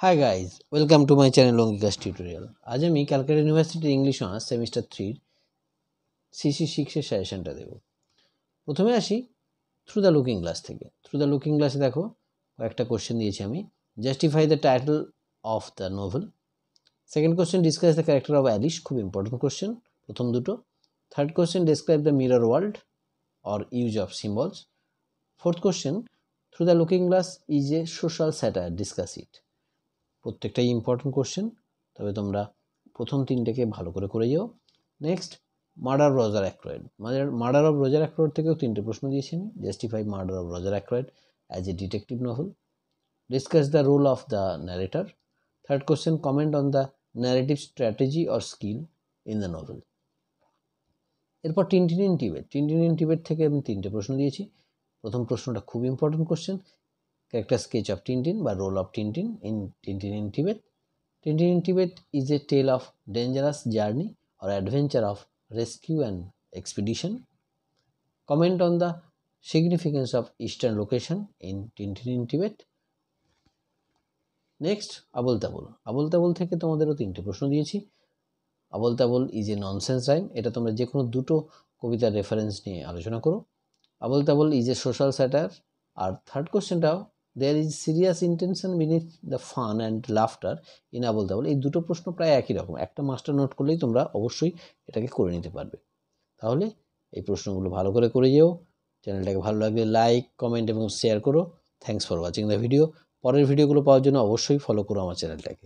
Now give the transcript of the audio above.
Hi guys, welcome to my channel Longikas Tutorial. আজ আমি ক্যালকাটা ইউনিভার্সিটির ইংলিশ অনার্স সেমিস্টার 3 সিসি 6 এর সাজেশনটা দেব। প্রথমে আসি থ্রু দ্য লুকিং গ্লাস থেকে। থ্রু দ্য লুকিং গ্লাসে দেখো কয়েকটা কোশ্চেন দিয়েছি আমি। Justify the title of the novel. Second question discuss the character of Alice, খুব ইম্পর্টেন্ট কোশ্চেন প্রথম দুটো। Third question describe the mirror world or use of symbols. Fourth question through the looking glass is a social satire, discuss it. প্রত্যেকটাই important question, তবে তোমরা প্রথম তিনটেকে ভালো করে যাও। Next murder of Roger Ackroyd. Murder of Roger Ackroyd থেকেও তিনটে প্রশ্ন দিয়েছি আমি। Justify murder of Roger Ackroyd as a detective novel. Discuss the role of the narrator. Third question comment on the narrative strategy or skill in the novel. এরপর Tintin in Tibet. Tintin in Tibet থেকে আমি তিনটে প্রশ্ন দিয়েছি। প্রথম প্রশ্নটা খুব important question, character sketch of Tintin বা role of Tintin in Tibet. Tintin in Tibet is a tale of dangerous journey or adventure of rescue and expedition. Comment on the significance of Eastern location in Tintin in Tibet. Next Abol Tabol. Abol Tabol থেকে তোমাদেরও তিনটে প্রশ্ন দিয়েছি। Abol Tabol is a nonsense rhyme, এটা তোমরা যে কোনো দুটো কবিতার রেফারেন্স নিয়ে আলোচনা করো। Abol Tabol is a social satire. আর থার্ড কোশ্চেনটাও there is serious intention beneath the fun and laughter in Abol Tabol. এই দুটো প্রশ্ন প্রায় একই রকম, একটা মাস্টার নোট করলেই তোমরা অবশ্যই এটাকে করে নিতে পারবে। তাহলে এই প্রশ্নগুলো ভালো করে যেও। চ্যানেলটাকে ভালো লাগলে লাইক, কমেন্ট এবং শেয়ার করো। Thanks for watching the video. পরের ভিডিওগুলো পাওয়ার জন্য অবশ্যই ফলো করো আমার চ্যানেলটাকে।